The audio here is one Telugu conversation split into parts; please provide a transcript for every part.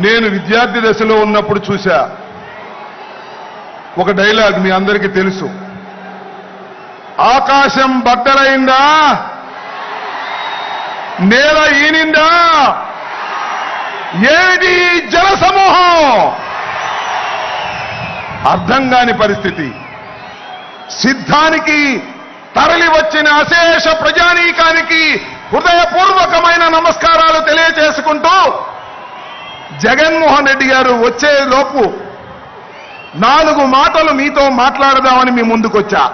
నేను విద్యార్థి దశలో ఉన్నప్పుడు చూశా. ఒక డైలాగ్ మీ అందరికీ తెలుసు. ఆకాశం బద్దలైందా, నేల ఈనిందా, ఏది జల సమూహం? అర్థం కాని పరిస్థితి. సిద్ధానికి తరలి వచ్చిన అశేష ప్రజానీకానికి హృదయపూర్వకమైన నమస్కారాలు తెలియజేసుకుంటూ జగన్మోహన్ రెడ్డి గారు వచ్చే లోపు 4 మాటలు మీతో మాట్లాడదామని మీ ముందుకొచ్చా.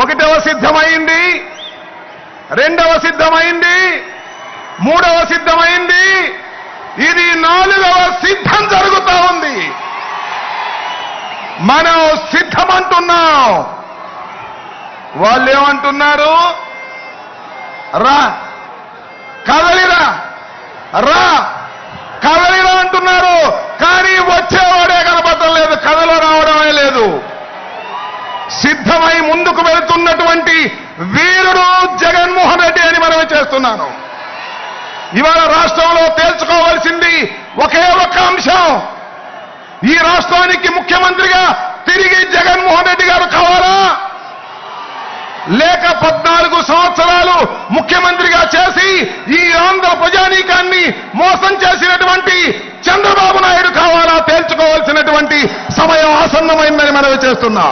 1వ సిద్ధమైంది, 2వ సిద్ధమైంది, 3వ సిద్ధమైంది, ఇది 4వ సిద్ధం జరుగుతా ఉంది. మనం సిద్ధమంటున్నాం. వాళ్ళు ఏమంటున్నారు? రా కదలిరా, రా కదలిరా అంటున్నారు. కానీ వచ్చేవాడే కనపడటం లేదు, కథలో రావడమే లేదు. సిద్ధమై ముందుకు వెళ్తున్నటువంటి వీరుడు జగన్మోహన్ రెడ్డి అని మనమే చేస్తున్నాను. ఇవాళ రాష్ట్రంలో తేల్చుకోవాల్సింది ఒకే ఒక అంశం. ఈ రాష్ట్రానికి ముఖ్యమంత్రిగా తిరిగి జగన్మోహన్ రెడ్డి గారు కావాలా, లేక 14 సంవత్సరాలు ముఖ్యమంత్రిగా చేసి ఈ ఆంధ్ర ప్రజానీకాన్ని మోసం చేసినటువంటి చంద్రబాబు నాయుడు కావాలా? తేల్చుకోవాల్సినటువంటి సమయం ఆసన్నమైందని మనవి చేస్తున్నా.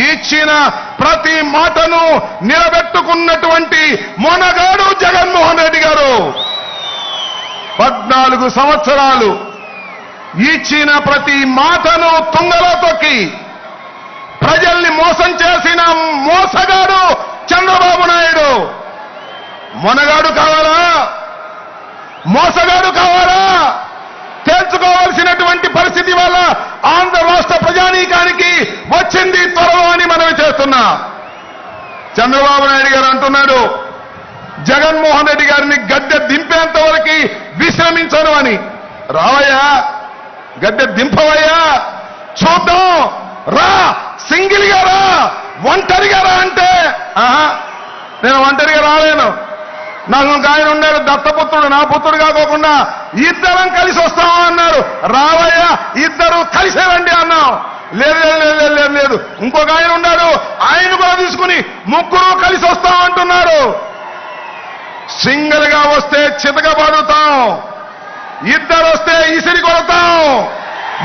ఇచ్చిన ప్రతి మాటను నిలబెట్టుకున్నటువంటి మొనగాడు జగన్మోహన్ రెడ్డి గారు. 14 సంవత్సరాలు ఇచ్చిన ప్రతి మాటను తుంగలో తొక్కి ప్రజల్ని మోసం చేసిన మోసగాడు చంద్రబాబు నాయుడు. మొనగాడు కావాలా, మోసగాడు కావాలా? తేల్చుకోవాల్సినటువంటి పరిస్థితి వల్ల ఆంధ్ర రాష్ట్ర ప్రజానీకానికి వచ్చింది త్వరలో అని మనవి చేస్తున్నా. చంద్రబాబు నాయుడు గారు అంటున్నాడు జగన్మోహన్ రెడ్డి గారిని గద్దె దింపేంత వరకు విశ్రమించను అని. రావయ్యా, గద్దె దింపవయ్యా, చూద్దాం. రా, సింగిల్గా రా, ఒంటరిగా రా అంటే నేను ఒంటరిగా రాలేను. నాకు ఒక ఆయన ఉన్నాడు, దత్తపుత్రుడు, నా పుత్రుడు కాకోకుండా ఇద్దరం కలిసి వస్తాము అన్నారు. రావయ్యా, ఇద్దరు కలిసే రండి అన్నాం. లేదు లేదు లేదు లేదు. ఇంకొక ఆయన ఉన్నాడు, ఆయన కూడా తీసుకుని 3 కలిసి వస్తాం అంటున్నారు. సింగిల్ గా వస్తే చితకబడుతాం, 2 వస్తే ఇసిరి కొడతాం,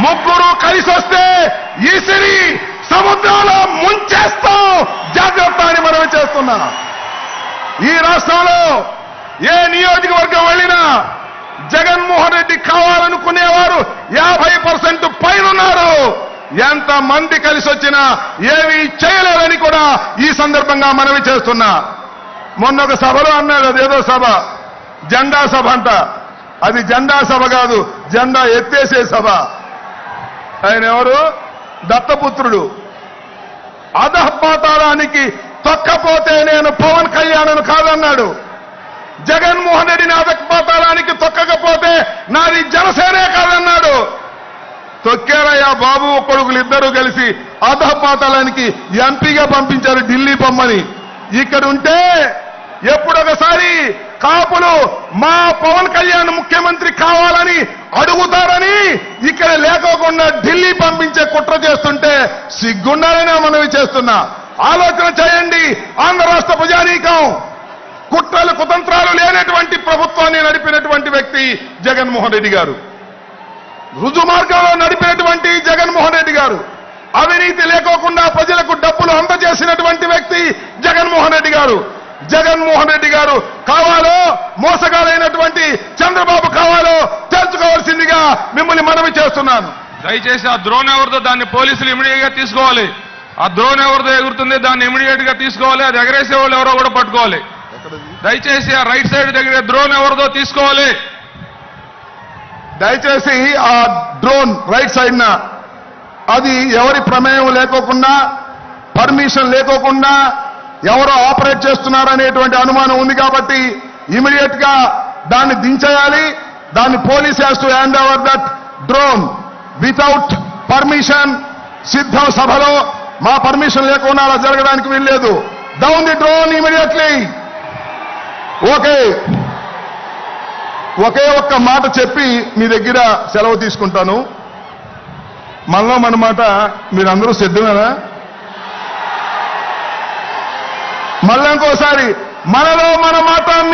3 కలిసి వస్తే ఇసిరి సముద్రంలో ముంచేస్తాం. జాగ్రత్త అని మనవి చేస్తున్నా. ఈ రాష్ట్రంలో ఏ నియోజకవర్గం వెళ్ళినా జగన్మోహన్ రెడ్డి కావాలనుకునేవారు 50% పైన ఉన్నారు. ఎంత మంది కలిసి వచ్చినా ఏమీ చేయలేదని కూడా ఈ సందర్భంగా మనవి చేస్తున్నా. మొన్న ఒక సభలో అన్నాడు, అదేదో సభ, జెండా సభ అంట. అది జెండా సభ కాదు, జెండా ఎత్తేసే సభ. ఆయన ఎవరు? దత్తపుత్రుడు. అధపాతాళానికి తొక్కపోతే నేను పవన్ కళ్యాణ్ను కాదన్నాడు. జగన్మోహన్ రెడ్డిని అధపాతాళానికి తొక్కకపోతే నాది జనసేనే కాదన్నాడు. తొక్కారయ్యా బాబు కొడుకులు ఇద్దరూ కలిసి అధపాతాళానికి ఎంపీగా పంపించారు ఢిల్లీ పొమ్మని. ఇక్కడుంటే ఎప్పుడొకసారి కాపులు మా పవన్ కళ్యాణ్ ముఖ్యమంత్రి కావాలని అడుగుతారని ఇక్కడ లేకోకుండా ఢిల్లీ పంపించే కుట్ర చేస్తుంటే సిగ్గుండాలని మనవి చేస్తున్నా. ఆలోచన చేయండి. ఆంధ్ర రాష్ట్ర ప్రజానీకం కుట్రలు కుతంత్రాలు లేనటువంటి ప్రభుత్వాన్ని నడిపినటువంటి వ్యక్తి జగన్మోహన్ రెడ్డి గారు. రుజు మార్గంలో నడిపినటువంటి జగన్మోహన్ రెడ్డి గారు. అవినీతి లేకోకుండా ప్రజలకు డబ్బులు అందజేసినటువంటి వ్యక్తి జగన్మోహన్ రెడ్డి గారు. జగన్మోహన్ రెడ్డి గారు కావాలో, మోసగాలైనటువంటి చంద్రబాబు కావాలో తెలుసుకోవాల్సిందిగా మిమ్మల్ని మనవి చేస్తున్నాను. దయచేసి ఆ డ్రోన్ ఎవరిదో దాన్ని పోలీసులు ఇమీడియట్ గా తీసుకోవాలి. ఆ డ్రోన్ ఎవరిదో ఎగురుతుంది దాన్ని ఇమీడియట్ గా తీసుకోవాలి. అది ఎగరేసే వాళ్ళు ఎవరో కూడా పట్టుకోవాలి. దయచేసి ఆ రైట్ సైడ్ దగ్గర డ్రోన్ ఎవరిదో తీసుకోవాలి. దయచేసి ఆ డ్రోన్ రైట్ సైడ్ అది ఎవరి ప్రమేయం లేకోకుండా, పర్మిషన్ లేకోకుండా ఎవరో ఆపరేట్ చేస్తున్నారనేటువంటి అనుమానం ఉంది కాబట్టి ఇమీడియట్ గా దాన్ని దించేయాలి. దాన్ని police has to hand over that drone without permission. సిద్ధం సభలో మా పర్మిషన్ లేకుండా అలా జరగడానికి వీల్లేదు. Down the drone immediately. Okay, ఒకే ఒక్క మాట చెప్పి మీ దగ్గర సెలవు తీసుకుంటాను. మనలో మన మాట మీరందరూ సిద్ధమేనా? మళ్ళీ ఇంకోసారి మనలో మన మాట